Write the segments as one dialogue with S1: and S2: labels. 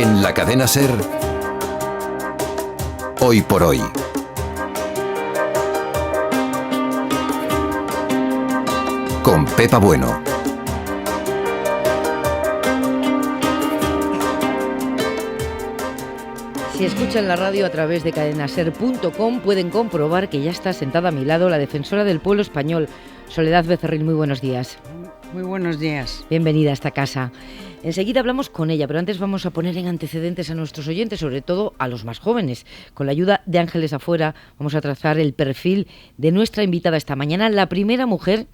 S1: En la cadena SER, Hoy por Hoy. Con Pepa Bueno.
S2: Si escuchan la radio a través de cadenaser.com pueden comprobar que ya está sentada a mi lado la defensora del pueblo español, Soledad Becerril. Muy buenos días.
S3: Muy buenos días.
S2: Bienvenida a esta casa. Enseguida hablamos con ella, pero antes vamos a poner en antecedentes a nuestros oyentes, sobre todo a los más jóvenes. Con la ayuda de Ángeles Afuera vamos a trazar el perfil de nuestra invitada esta mañana, la primera mujer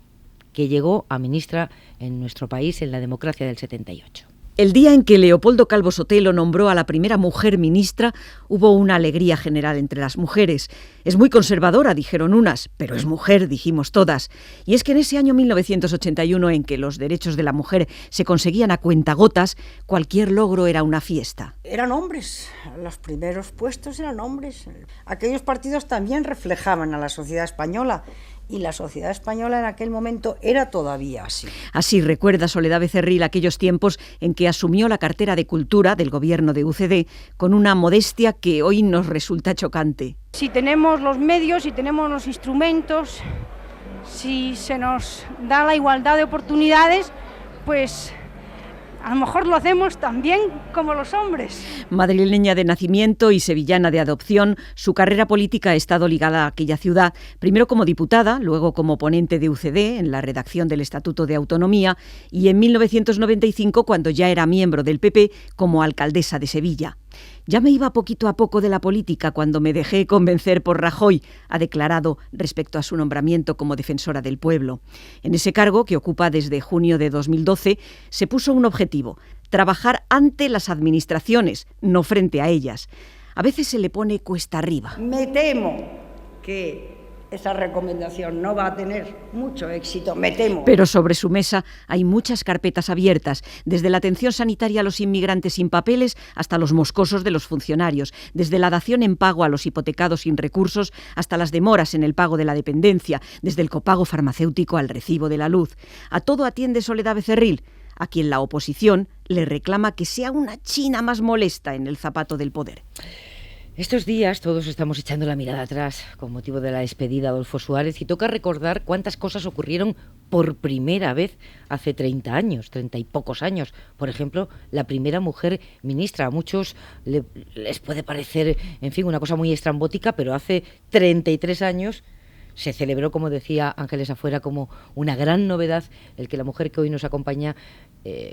S2: que llegó a ministra en nuestro país en la democracia del 78.
S4: El día en que Leopoldo Calvo Sotelo nombró a la primera mujer ministra, hubo una alegría general entre las mujeres. Es muy conservadora, dijeron unas, pero es mujer, dijimos todas. Y es que en ese año 1981, en que los derechos de la mujer se conseguían a cuentagotas, cualquier logro era una fiesta.
S3: Eran hombres, los primeros puestos eran hombres. Aquellos partidos también reflejaban a la sociedad española. Y la sociedad española en aquel momento era todavía así.
S4: Así recuerda Soledad Becerril aquellos tiempos en que asumió la cartera de Cultura del gobierno de UCD con una modestia que hoy nos resulta chocante.
S5: Si tenemos los medios, si tenemos los instrumentos, si se nos da la igualdad de oportunidades, pues a lo mejor lo hacemos tan bien como los hombres.
S4: Madrileña de nacimiento y sevillana de adopción, su carrera política ha estado ligada a aquella ciudad, primero como diputada, luego como ponente de UCD en la redacción del Estatuto de Autonomía y en 1995, cuando ya era miembro del PP, como alcaldesa de Sevilla. Ya me iba poquito a poco de la política cuando me dejé convencer por Rajoy, ha declarado respecto a su nombramiento como defensora del pueblo. En ese cargo, que ocupa desde junio de 2012, se puso un objetivo: trabajar ante las administraciones, no frente a ellas. A veces se le pone cuesta arriba.
S3: Me temo que esa recomendación no va a tener mucho éxito, me temo.
S4: Pero sobre su mesa hay muchas carpetas abiertas, desde la atención sanitaria a los inmigrantes sin papeles hasta los moscosos de los funcionarios, desde la dación en pago a los hipotecados sin recursos hasta las demoras en el pago de la dependencia, desde el copago farmacéutico al recibo de la luz. A todo atiende Soledad Becerril, a quien la oposición le reclama que sea una china más molesta en el zapato del poder.
S2: Estos días todos estamos echando la mirada atrás con motivo de la despedida de Adolfo Suárez y toca recordar cuántas cosas ocurrieron por primera vez hace 30 años, 30 y pocos años. Por ejemplo, la primera mujer ministra. A muchos les puede parecer, en fin, una cosa muy estrambótica, pero hace 33 años se celebró, como decía Ángeles Afuera, como una gran novedad el que la mujer que hoy nos acompaña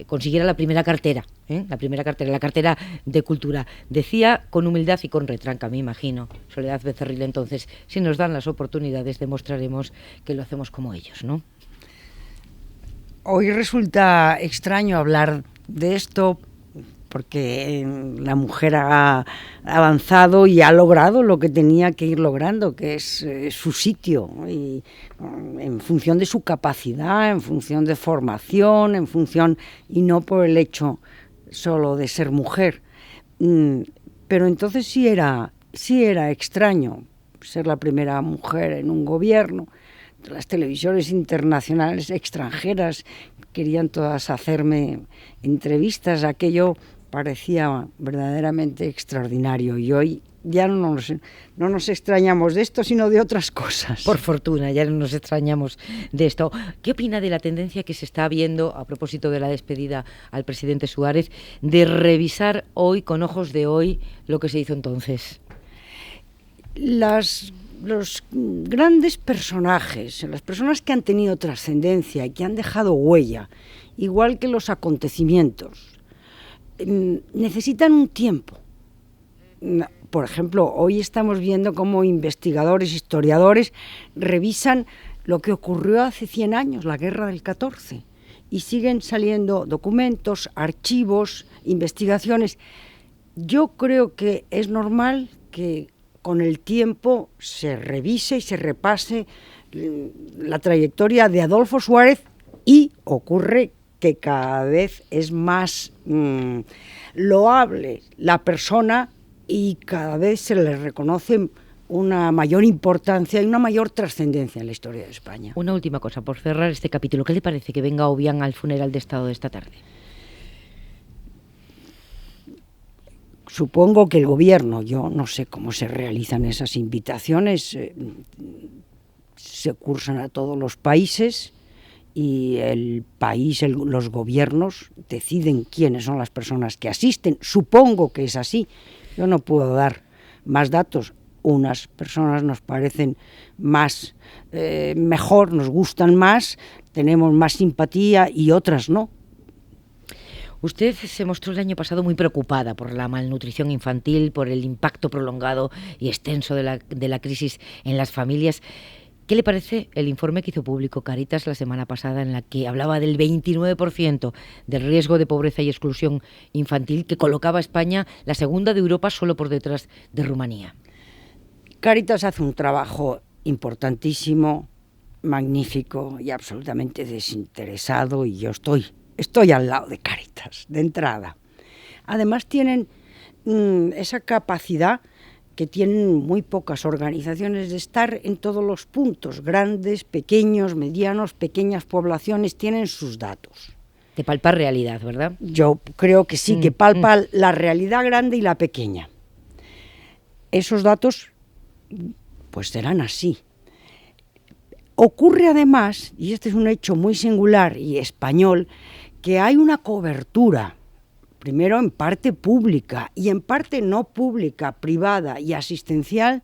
S2: consiguiera la primera cartera, la cartera de Cultura. Decía con humildad y con retranca, me imagino, Soledad Becerril, entonces, si nos dan las oportunidades demostraremos que lo hacemos como ellos, ¿no?
S3: Hoy resulta extraño hablar de esto porque la mujer ha avanzado y ha logrado lo que tenía que ir logrando, que es su sitio, y en función de su capacidad, en función de formación, y no por el hecho solo de ser mujer. Pero entonces sí era extraño ser la primera mujer en un gobierno. Las televisiones internacionales extranjeras querían todas hacerme entrevistas, aquello parecía verdaderamente extraordinario, y hoy ya no nos extrañamos de esto, sino de otras cosas.
S2: Por fortuna, ya no nos extrañamos de esto. ¿Qué opina de la tendencia que se está viendo, a propósito de la despedida al presidente Suárez, de revisar hoy, con ojos de hoy, lo que se hizo entonces?
S3: Los grandes personajes, las personas que han tenido trascendencia y que han dejado huella, igual que los acontecimientos, necesitan un tiempo. Por ejemplo, hoy estamos viendo cómo investigadores, historiadores revisan lo que ocurrió hace 100 años, la guerra del 14, y siguen saliendo documentos, archivos, investigaciones. Yo creo que es normal que con el tiempo se revise y se repase la trayectoria de Adolfo Suárez, y ocurre que cada vez es más loable la persona y cada vez se le reconoce una mayor importancia y una mayor trascendencia en la historia de España.
S2: Una última cosa, por cerrar este capítulo. ¿Qué le parece que venga Obiang al funeral de Estado de esta tarde?
S3: Supongo que el gobierno, yo no sé cómo se realizan esas invitaciones, se cursan a todos los países y el país, los gobiernos deciden quiénes son las personas que asisten. Supongo que es así. Yo no puedo dar más datos. Unas personas nos parecen más mejor, nos gustan más, tenemos más simpatía y otras no.
S2: Usted se mostró el año pasado muy preocupada por la malnutrición infantil, por el impacto prolongado y extenso de la crisis en las familias. ¿Qué le parece el informe que hizo público Cáritas la semana pasada, en la que hablaba del 29% del riesgo de pobreza y exclusión infantil, que colocaba a España la segunda de Europa solo por detrás de Rumanía?
S3: Cáritas hace un trabajo importantísimo, magnífico y absolutamente desinteresado, y yo estoy al lado de Cáritas, de entrada. Además tienen esa capacidad que tienen muy pocas organizaciones de estar en todos los puntos, grandes, pequeños, medianos, pequeñas poblaciones, tienen sus datos.
S2: De palpar realidad, ¿verdad?
S3: Yo creo que sí, que palpa la realidad grande y la pequeña. Esos datos, pues serán así. Ocurre además, y este es un hecho muy singular y español, que hay una cobertura, primero en parte pública y en parte no pública, privada y asistencial,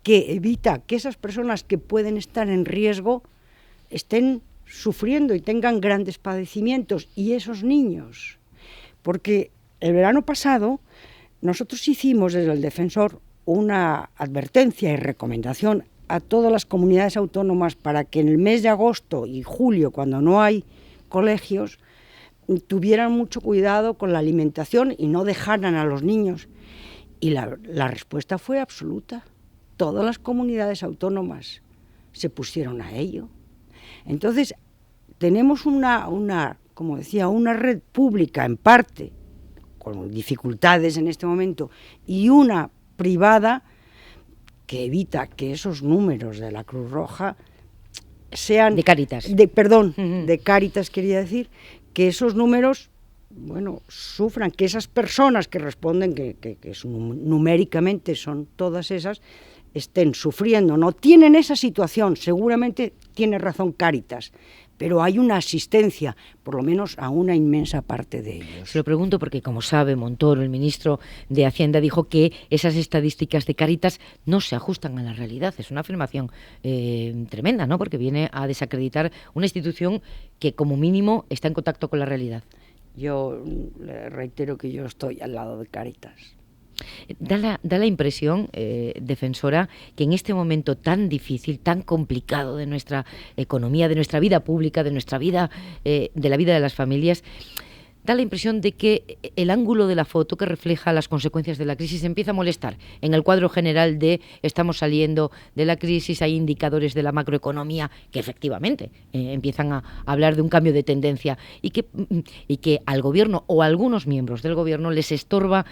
S3: que evita que esas personas que pueden estar en riesgo estén sufriendo y tengan grandes padecimientos, y esos niños. Porque el verano pasado nosotros hicimos desde el Defensor una advertencia y recomendación a todas las comunidades autónomas para que en el mes de agosto y julio, cuando no hay colegios, tuvieran mucho cuidado con la alimentación y no dejaran a los niños. Y la respuesta fue absoluta. Todas las comunidades autónomas se pusieron a ello. Entonces, tenemos como decía, una red pública en parte, con dificultades en este momento, y una privada que evita que esos números de la Cruz Roja sean...
S2: De Cáritas.
S3: De Cáritas quería decir, que esos números, bueno, sufran, que esas personas que responden, que numéricamente son todas esas, estén sufriendo. No tienen esa situación, seguramente tiene razón Cáritas, pero hay una asistencia, por lo menos a una inmensa parte de ellos.
S2: Se lo pregunto porque, como sabe, Montoro, el ministro de Hacienda, dijo que esas estadísticas de Cáritas no se ajustan a la realidad. Es una afirmación tremenda, ¿no? Porque viene a desacreditar una institución que, como mínimo, está en contacto con la realidad.
S3: Yo le reitero que yo estoy al lado de Cáritas.
S2: Da la impresión, defensora, que en este momento tan difícil, tan complicado de nuestra economía, de nuestra vida pública, de nuestra vida, de la vida de las familias, da la impresión de que el ángulo de la foto que refleja las consecuencias de la crisis empieza a molestar. En el cuadro general de estamos saliendo de la crisis, hay indicadores de la macroeconomía que efectivamente empiezan a hablar de un cambio de tendencia y que al gobierno o a algunos miembros del gobierno les estorba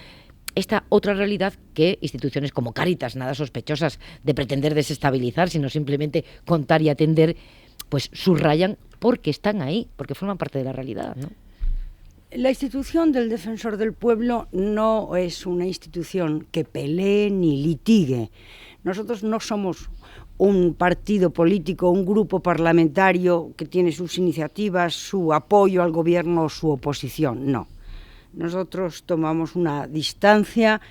S2: esta otra realidad que instituciones como Cáritas, nada sospechosas de pretender desestabilizar, sino simplemente contar y atender, pues subrayan porque están ahí, porque forman parte de la realidad, ¿no?
S3: La institución del Defensor del Pueblo no es una institución que pelee ni litigue. Nosotros no somos un partido político, un grupo parlamentario que tiene sus iniciativas, su apoyo al gobierno o su oposición, no. Nosotros tomamos una distancia,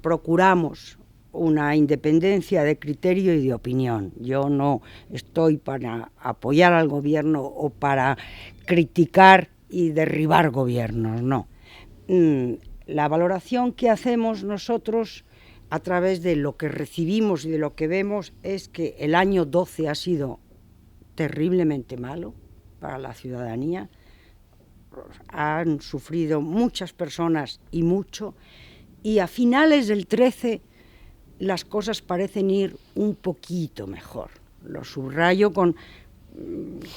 S3: procuramos una independencia de criterio y de opinión. Yo no estoy para apoyar al gobierno o para criticar y derribar gobiernos, no. La valoración que hacemos nosotros a través de lo que recibimos y de lo que vemos es que el año 12 ha sido terriblemente malo para la ciudadanía. Han sufrido muchas personas y mucho, y a finales del 13 las cosas parecen ir un poquito mejor. Lo subrayo con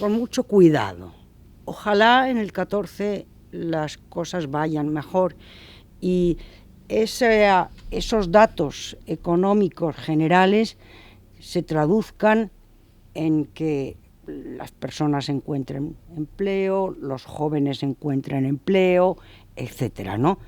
S3: mucho cuidado. Ojalá en el 14 las cosas vayan mejor y esos datos económicos generales se traduzcan en que las personas encuentren empleo, los jóvenes encuentren empleo, etcétera, ¿no?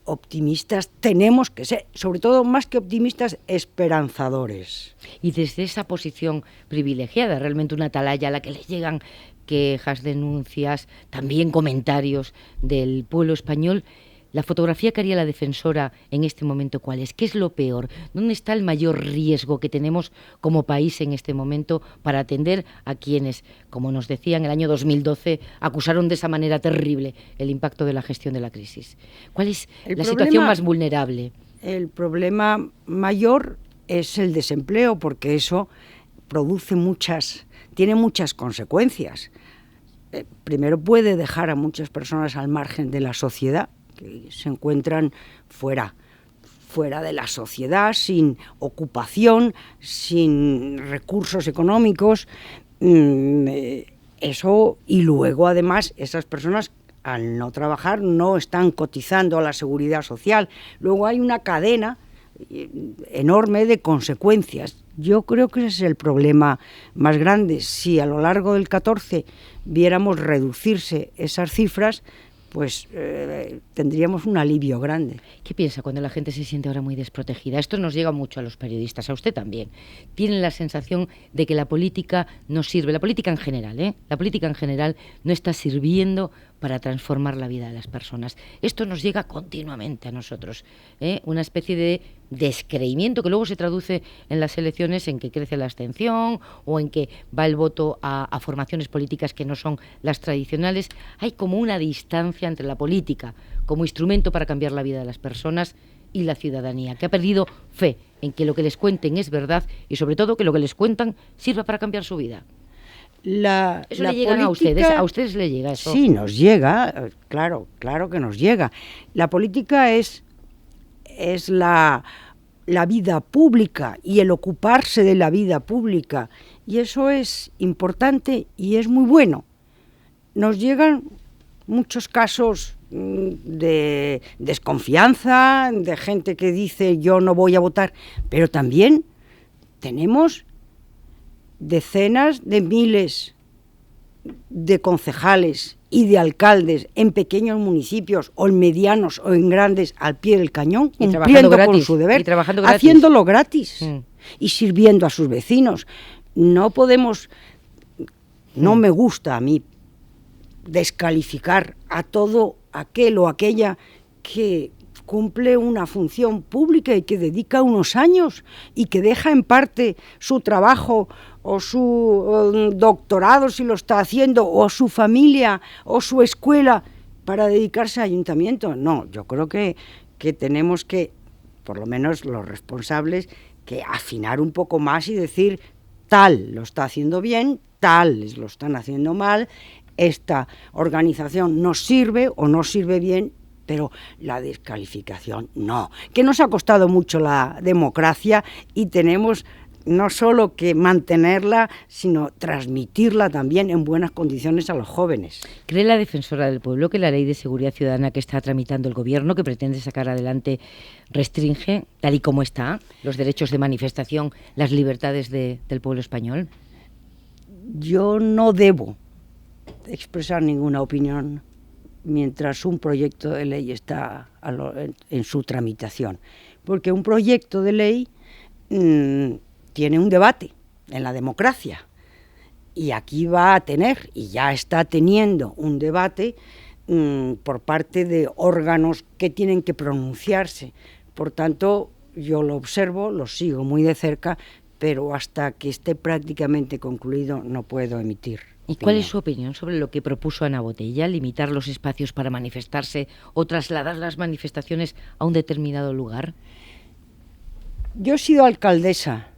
S3: optimistas tenemos que ser, sobre todo más que optimistas, esperanzadores.
S2: Y desde esa posición privilegiada, realmente una atalaya a la que le llegan quejas, denuncias, también comentarios del pueblo español, la fotografía que haría la defensora en este momento, ¿cuál es? ¿Qué es lo peor? ¿Dónde está el mayor riesgo que tenemos como país en este momento para atender a quienes, como nos decían, en el año 2012 acusaron de esa manera terrible el impacto de la gestión de la crisis? ¿Cuál es la situación más vulnerable?
S3: El problema mayor es el desempleo, porque eso tiene muchas consecuencias. Primero, puede dejar a muchas personas al margen de la sociedad, que se encuentran fuera de la sociedad, sin ocupación, sin recursos económicos. Eso, y luego además esas personas, al no trabajar, no están cotizando a la seguridad social. Luego hay una cadena enorme de consecuencias. Yo creo que ese es el problema más grande. Si a lo largo del 14 viéramos reducirse esas cifras, pues tendríamos un alivio grande.
S2: ¿Qué piensa cuando la gente se siente ahora muy desprotegida? Esto nos llega mucho a los periodistas, a usted también. Tienen la sensación de que la política no sirve, la política en general, la política en general no está sirviendo para transformar la vida de las personas. Esto nos llega continuamente a nosotros, una especie de descreimiento que luego se traduce en las elecciones en que crece la abstención o en que va el voto a formaciones políticas que no son las tradicionales. Hay como una distancia entre la política como instrumento para cambiar la vida de las personas y la ciudadanía, que ha perdido fe en que lo que les cuenten es verdad y sobre todo que lo que les cuentan sirva para cambiar su vida. ¿Eso le llega a ustedes? ¿A ustedes le llega eso?
S3: Sí, nos llega, claro que nos llega. La política es la vida pública y el ocuparse de la vida pública, y eso es importante y es muy bueno. Nos llegan muchos casos de desconfianza, de gente que dice yo no voy a votar, pero también tenemos decenas de miles de concejales y de alcaldes en pequeños municipios o en medianos o en grandes al pie del cañón,
S2: y
S3: cumpliendo con su deber, haciéndolo gratis y sirviendo a sus vecinos. No podemos, no me gusta a mí descalificar a todo aquel o aquella que cumple una función pública y que dedica unos años y que deja en parte su trabajo o su doctorado, si lo está haciendo, o su familia o su escuela para dedicarse al ayuntamiento. No, yo creo que tenemos que, por lo menos los responsables, que afinar un poco más y decir tal lo está haciendo bien, tal lo están haciendo mal, esta organización nos sirve o no sirve bien, pero la descalificación no. Que nos ha costado mucho la democracia y tenemos no solo que mantenerla, sino transmitirla también en buenas condiciones a los jóvenes.
S2: ¿Cree la defensora del pueblo que la Ley de Seguridad Ciudadana que está tramitando el Gobierno, que pretende sacar adelante, restringe, tal y como está, los derechos de manifestación, las libertades del pueblo español?
S3: Yo no debo expresar ninguna opinión mientras un proyecto de ley está en su tramitación, porque un proyecto de ley tiene un debate en la democracia, y aquí va a tener, y ya está teniendo, un debate por parte de órganos que tienen que pronunciarse. Por tanto, yo lo observo, lo sigo muy de cerca, pero hasta que esté prácticamente concluido no puedo emitir.
S2: ¿Y cuál es su opinión sobre lo que propuso Ana Botella, limitar los espacios para manifestarse o trasladar las manifestaciones a un determinado lugar?
S3: Yo he sido alcaldesa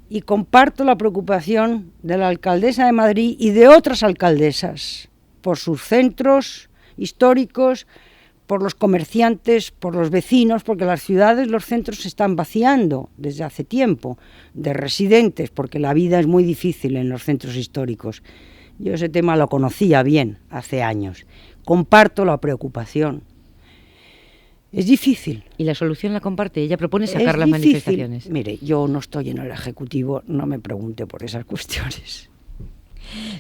S3: y comparto la preocupación de la alcaldesa de Madrid y de otras alcaldesas por sus centros históricos, por los comerciantes, por los vecinos, porque las ciudades, los centros se están vaciando desde hace tiempo de residentes, porque la vida es muy difícil en los centros históricos. Yo ese tema lo conocía bien hace años. Comparto la preocupación. Es difícil.
S2: ¿Y la solución la comparte? Ella propone sacar las manifestaciones.
S3: Mire, yo no estoy en el Ejecutivo, no me pregunte por esas cuestiones.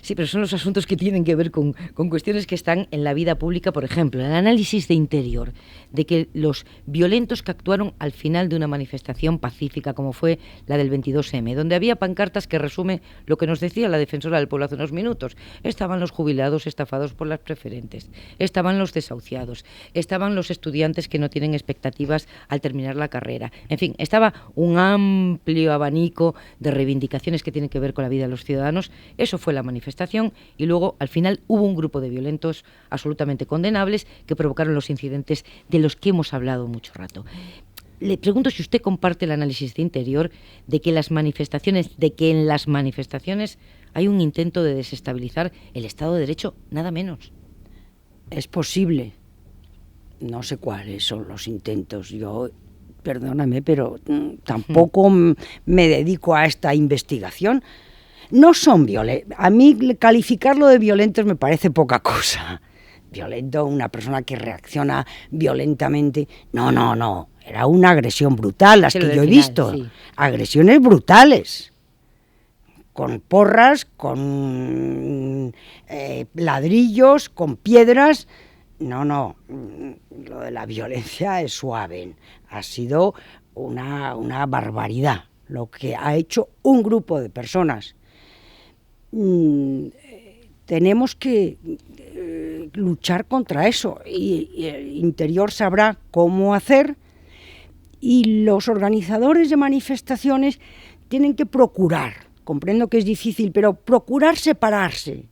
S2: Sí, pero son los asuntos que tienen que ver con cuestiones que están en la vida pública. Por ejemplo, el análisis de Interior, de que los violentos que actuaron al final de una manifestación pacífica, como fue la del 22M, donde había pancartas que resumen lo que nos decía la defensora del pueblo hace unos minutos. Estaban los jubilados estafados por las preferentes, estaban los desahuciados, estaban los estudiantes que no tienen expectativas al terminar la carrera. En fin, estaba un amplio abanico de reivindicaciones que tienen que ver con la vida de los ciudadanos. Eso fue la manifestación, y luego al final hubo un grupo de violentos absolutamente condenables que provocaron los incidentes de los que hemos hablado mucho rato. Le pregunto si usted comparte el análisis de Interior de que en las manifestaciones hay un intento de desestabilizar el Estado de Derecho, nada menos.
S3: Es posible. No sé cuáles son los intentos. Yo, perdóname, pero tampoco me dedico a esta investigación. No son violentos. A mí calificarlo de violentos me parece poca cosa. Violento, una persona que reacciona violentamente. No. Era una agresión brutal, las que yo he visto. Sí. Agresiones brutales. Con porras, con ladrillos, con piedras. No. Lo de la violencia es suave. Ha sido una barbaridad lo que ha hecho un grupo de personas. Tenemos que luchar contra eso, y el Interior sabrá cómo hacer, y los organizadores de manifestaciones tienen que procurar, comprendo que es difícil, pero procurar separarse,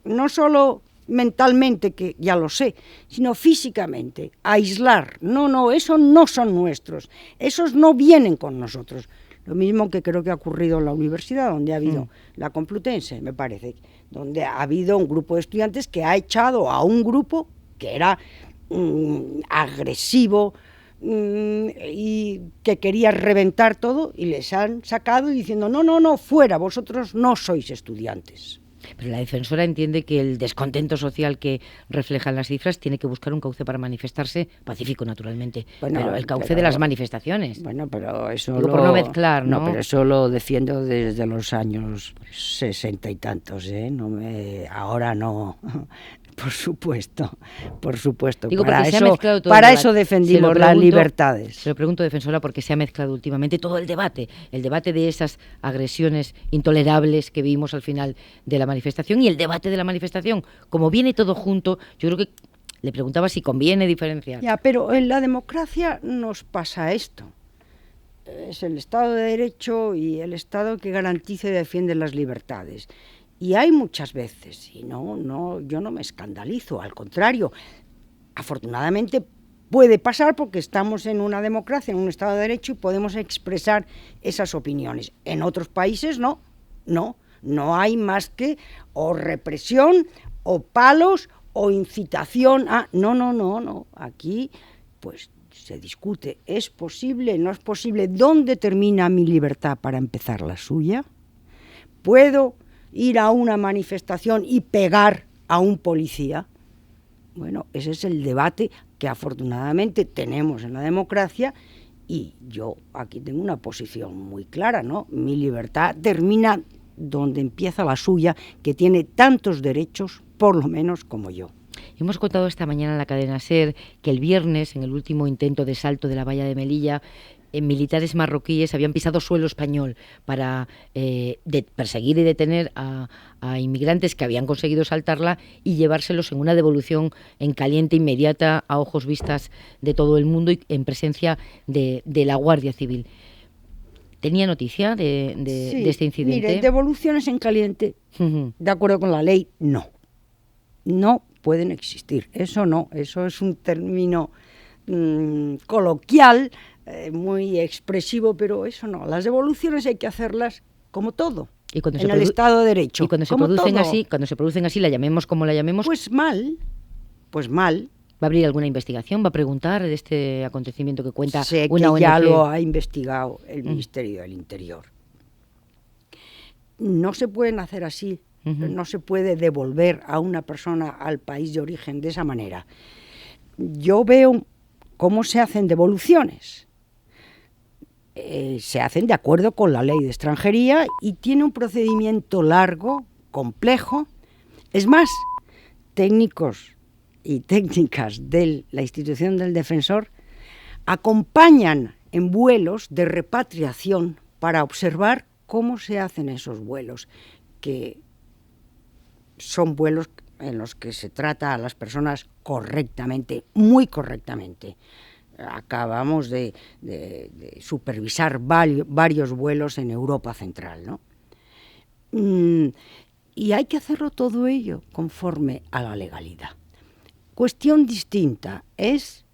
S3: no solo mentalmente, que ya lo sé, sino físicamente, aislar. No, esos no son nuestros, esos no vienen con nosotros. Lo mismo que creo que ha ocurrido en la universidad, donde ha habido la Complutense, me parece, donde ha habido un grupo de estudiantes que ha echado a un grupo que era agresivo y que quería reventar todo, y les han sacado diciendo no, fuera, vosotros no sois estudiantes.
S2: Pero la defensora entiende que el descontento social que reflejan las cifras tiene que buscar un cauce para manifestarse, pacífico naturalmente, pero el cauce de las manifestaciones.
S3: Bueno, pero eso
S2: por no mezclar, ¿no?
S3: No, pero eso lo defiendo desde los años 60 y tantos, ¿eh? Ahora no. Por supuesto.
S2: Digo,
S3: para eso defendimos las libertades.
S2: Se lo pregunto, defensora, porque se ha mezclado últimamente todo el debate de esas agresiones intolerables que vimos al final de la manifestación, y el debate de la manifestación. Como viene todo junto, yo creo que le preguntaba si conviene diferenciar.
S3: Ya, pero en la democracia nos pasa esto. Es el Estado de Derecho y el Estado que garantiza y defiende las libertades. Y hay muchas veces, y yo no me escandalizo, al contrario, afortunadamente puede pasar porque estamos en una democracia, en un Estado de Derecho, y podemos expresar esas opiniones. En otros países no hay más que o represión, o palos, o incitación a... No, aquí pues se discute, ¿es posible, no es posible? ¿Dónde termina mi libertad para empezar la suya? ¿Puedo ir a una manifestación y pegar a un policía? Bueno, ese es el debate que afortunadamente tenemos en la democracia, y yo aquí tengo una posición muy clara, ¿no? Mi libertad termina donde empieza la suya, que tiene tantos derechos, por lo menos, como yo.
S2: Hemos contado esta mañana en la cadena SER que el viernes, en el último intento de salto de la valla de Melilla, militares marroquíes habían pisado suelo español para perseguir y detener a inmigrantes que habían conseguido saltarla y llevárselos en una devolución en caliente, inmediata, a ojos vistas de todo el mundo y en presencia de la Guardia Civil. ¿Tenía noticia de este incidente?
S3: Mire, devoluciones en caliente, de acuerdo con la ley, no pueden existir. Eso es un término coloquial, muy expresivo, pero eso no. Las devoluciones hay que hacerlas como todo, en el Estado de Derecho.
S2: Y cuando se producen así, la llamemos como la llamemos.
S3: Pues mal.
S2: ¿Va a abrir alguna investigación? ¿Va a preguntar de este acontecimiento que cuenta
S3: sé
S2: una
S3: que
S2: ONG?
S3: Ya lo ha investigado el Ministerio del Interior. No se pueden hacer así. No se puede devolver a una persona al país de origen de esa manera. Yo veo cómo se hacen devoluciones. Se hacen de acuerdo con la ley de extranjería y tiene un procedimiento largo complejo. Es más, técnicos y técnicas de la institución del defensor acompañan en vuelos de repatriación para observar cómo se hacen esos vuelos, que son vuelos en los que se trata a las personas correctamente, muy correctamente. Acabamos de supervisar varios vuelos en Europa Central, ¿no? Y hay que hacerlo todo ello conforme a la legalidad. Cuestión distinta es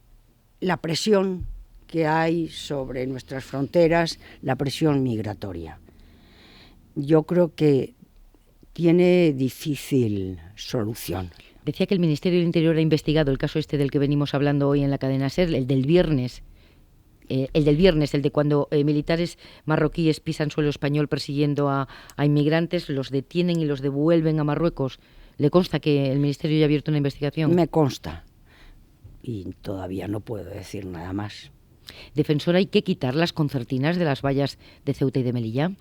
S3: la presión que hay sobre nuestras fronteras, la presión migratoria. Yo creo que tiene difícil solución.
S2: Decía que el Ministerio del Interior ha investigado el caso del que venimos hablando hoy en la cadena SER, el del viernes. El de cuando militares marroquíes pisan suelo español persiguiendo a inmigrantes, los detienen y los devuelven a Marruecos. ¿Le consta que el Ministerio ya ha abierto una investigación?
S3: Me consta. Y todavía no puedo decir nada más.
S2: Defensora, ¿hay que quitar las concertinas de las vallas de Ceuta y de Melilla?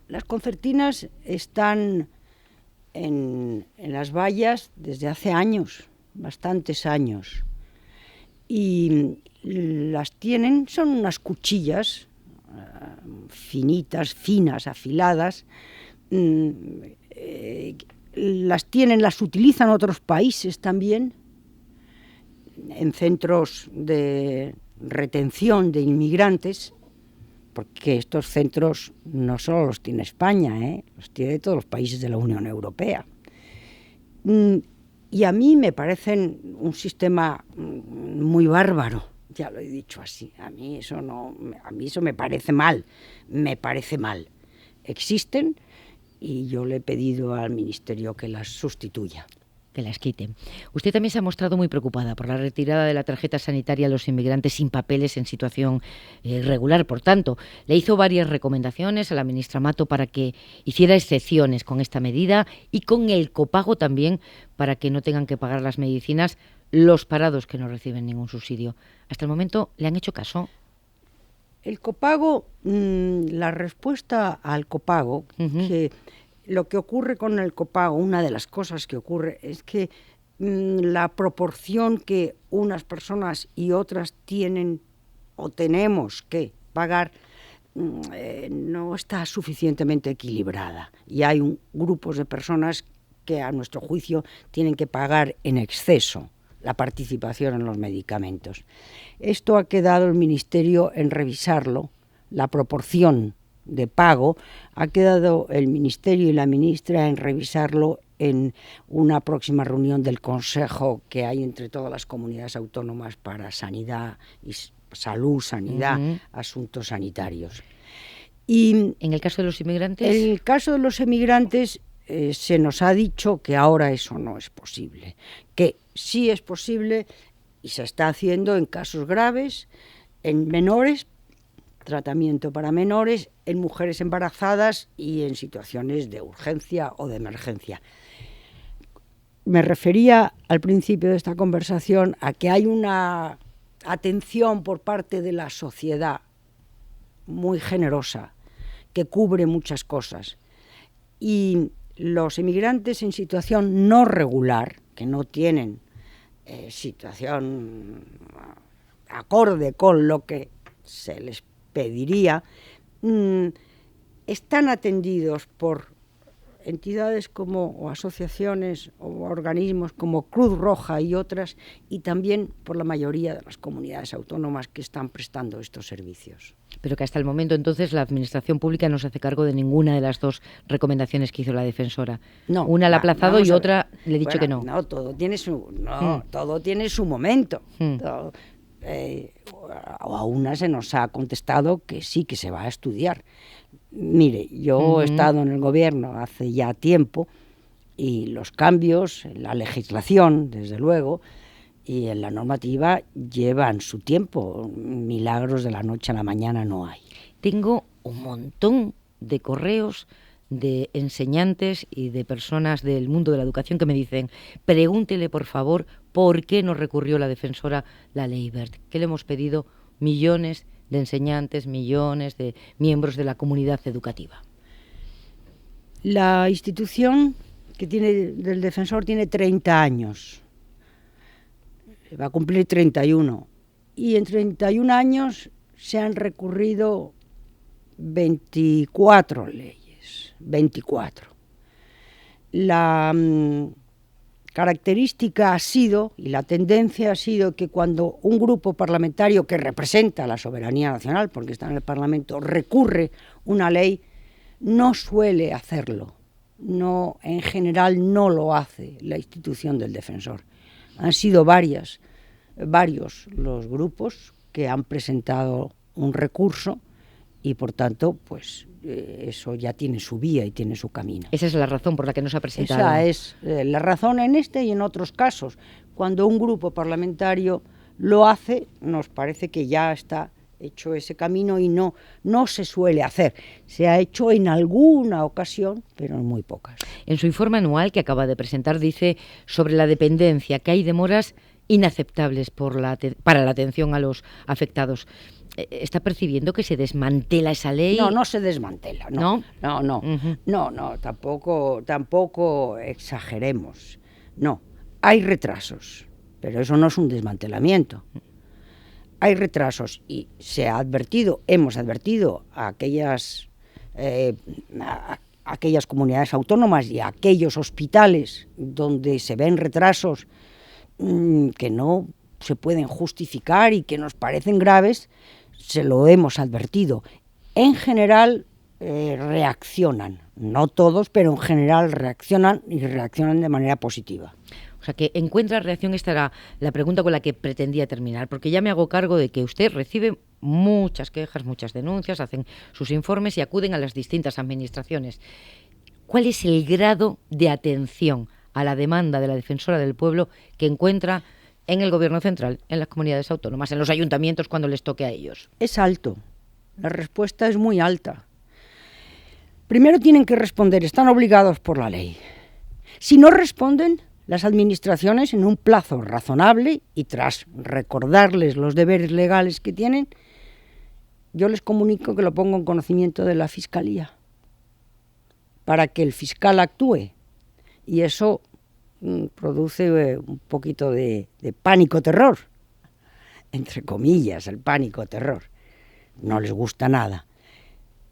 S3: Las concertinas están en las vallas desde hace años, bastantes años. Y las tienen, son unas cuchillas finitas, finas, afiladas. Las utilizan otros países también, en centros de retención de inmigrantes, porque estos centros no solo los tiene España, los tiene todos los países de la Unión Europea. Y a mí me parecen un sistema muy bárbaro, ya lo he dicho así. A mí eso me parece mal, Existen y yo le he pedido al Ministerio que las sustituya.
S2: Que las quiten. Usted también se ha mostrado muy preocupada por la retirada de la tarjeta sanitaria a los inmigrantes sin papeles en situación irregular. Por tanto, le hizo varias recomendaciones a la ministra Mato para que hiciera excepciones con esta medida y con el copago también, para que no tengan que pagar las medicinas los parados que no reciben ningún subsidio. Hasta el momento, ¿le han hecho caso?
S3: El copago, la respuesta al copago, que lo que ocurre con el copago, una de las cosas que ocurre es que la proporción que unas personas y otras tienen o tenemos que pagar no está suficientemente equilibrada. Y hay grupos de personas que, a nuestro juicio, tienen que pagar en exceso la participación en los medicamentos. Esto ha quedado el Ministerio en revisarlo, la proporción de pago, ha quedado el Ministerio y la ministra en revisarlo en una próxima reunión del Consejo que hay entre todas las comunidades autónomas para sanidad y salud, sanidad, asuntos sanitarios. Y
S2: ¿en el caso de los inmigrantes?
S3: En el caso de los emigrantes se nos ha dicho que ahora eso no es posible, que sí es posible y se está haciendo en casos graves, en menores, tratamiento para menores, en mujeres embarazadas y en situaciones de urgencia o de emergencia. Me refería al principio de esta conversación a que hay una atención por parte de la sociedad muy generosa, que cubre muchas cosas. Y los inmigrantes en situación no regular, que no tienen situación acorde con lo que se les pediría, están atendidos por entidades o asociaciones o organismos como Cruz Roja y otras, y también por la mayoría de las comunidades autónomas que están prestando estos servicios.
S2: Pero que hasta el momento, entonces, la Administración Pública no se hace cargo de ninguna de las dos recomendaciones que hizo la defensora.
S3: No,
S2: una la ha aplazado y otra le he dicho que no.
S3: No, todo tiene su momento. A una se nos ha contestado que sí, que se va a estudiar. Mire, yo he estado en el gobierno hace ya tiempo y los cambios en la legislación, desde luego, y en la normativa llevan su tiempo. Milagros de la noche a la mañana no hay.
S2: Tengo un montón de correos de enseñantes y de personas del mundo de la educación que me dicen: pregúntele, por favor, por qué no recurrió la defensora la ley Wert, que le hemos pedido millones de enseñantes, millones de miembros de la comunidad educativa.
S3: La institución del defensor tiene 30 años. Va a cumplir 31. Y en 31 años se han recurrido 24 leyes. 24. La característica ha sido, y la tendencia ha sido, que cuando un grupo parlamentario que representa la soberanía nacional, porque está en el Parlamento, recurre una ley, no suele hacerlo. No, en general no lo hace la institución del defensor. Han sido varios los grupos que han presentado un recurso y, por tanto, pues eso ya tiene su vía y tiene su camino.
S2: Esa es la razón por la que no se ha presentado.
S3: Esa es la razón en este y en otros casos. Cuando un grupo parlamentario lo hace, nos parece que ya está hecho ese camino y no se suele hacer. Se ha hecho en alguna ocasión, pero en muy pocas.
S2: En su informe anual que acaba de presentar dice sobre la dependencia que hay demoras inaceptables para la atención a los afectados. ¿Está percibiendo que se desmantela esa ley?
S3: No se desmantela. No, tampoco exageremos. No, hay retrasos, pero eso no es un desmantelamiento. Hay retrasos y hemos advertido a aquellas comunidades autónomas y a aquellos hospitales donde se ven retrasos que no se pueden justificar y que nos parecen graves, se lo hemos advertido. En general reaccionan, no todos, pero en general reaccionan y reaccionan de manera positiva.
S2: O sea, que encuentra reacción, esta era la pregunta con la que pretendía terminar, porque ya me hago cargo de que usted recibe muchas quejas, muchas denuncias, hacen sus informes y acuden a las distintas administraciones. ¿Cuál es el grado de atención a la demanda de la defensora del pueblo que encuentra en el Gobierno central, en las comunidades autónomas, en los ayuntamientos cuando les toque a ellos?
S3: Es alto, la respuesta es muy alta. Primero tienen que responder, están obligados por la ley. Si no responden, las administraciones, en un plazo razonable y tras recordarles los deberes legales que tienen, yo les comunico que lo pongo en conocimiento de la Fiscalía para que el fiscal actúe. Y eso produce un poquito de pánico-terror, entre comillas, el pánico-terror. No les gusta nada.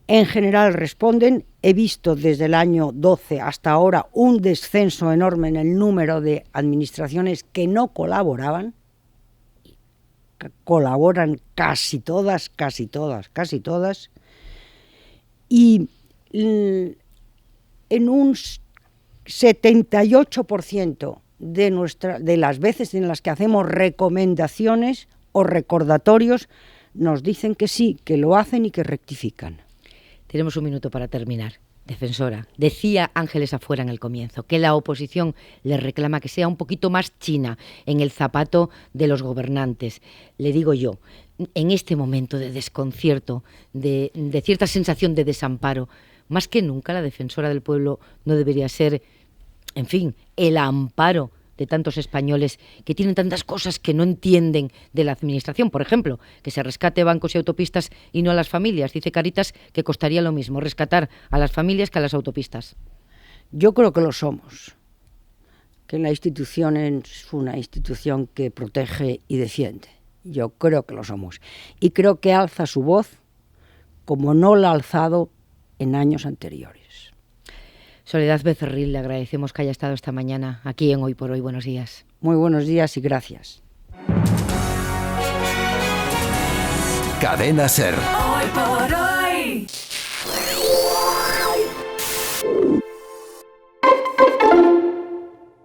S3: En general responden. He visto desde el año 12 hasta ahora un descenso enorme en el número de administraciones que no colaboraban. Colaboran casi todas. Y en un 78% de las veces en las que hacemos recomendaciones o recordatorios, nos dicen que sí, que lo hacen y que rectifican.
S2: Tenemos un minuto para terminar. Defensora, decía Ángeles Afuera en el comienzo que la oposición le reclama que sea un poquito más china en el zapato de los gobernantes. Le digo yo, en este momento de desconcierto, de cierta sensación de desamparo, más que nunca la defensora del pueblo no debería ser, en fin, el amparo de tantos españoles que tienen tantas cosas que no entienden de la administración. Por ejemplo, que se rescate bancos y autopistas y no a las familias. Dice Cáritas que costaría lo mismo rescatar a las familias que a las autopistas.
S3: Yo creo que lo somos. Que la institución es una institución que protege y defiende. Yo creo que lo somos. Y creo que alza su voz como no la ha alzado en años anteriores.
S2: Soledad Becerril, le agradecemos que haya estado esta mañana aquí en Hoy por Hoy. Buenos días.
S3: Muy buenos días y gracias.
S1: Cadena SER.
S6: Hoy por hoy.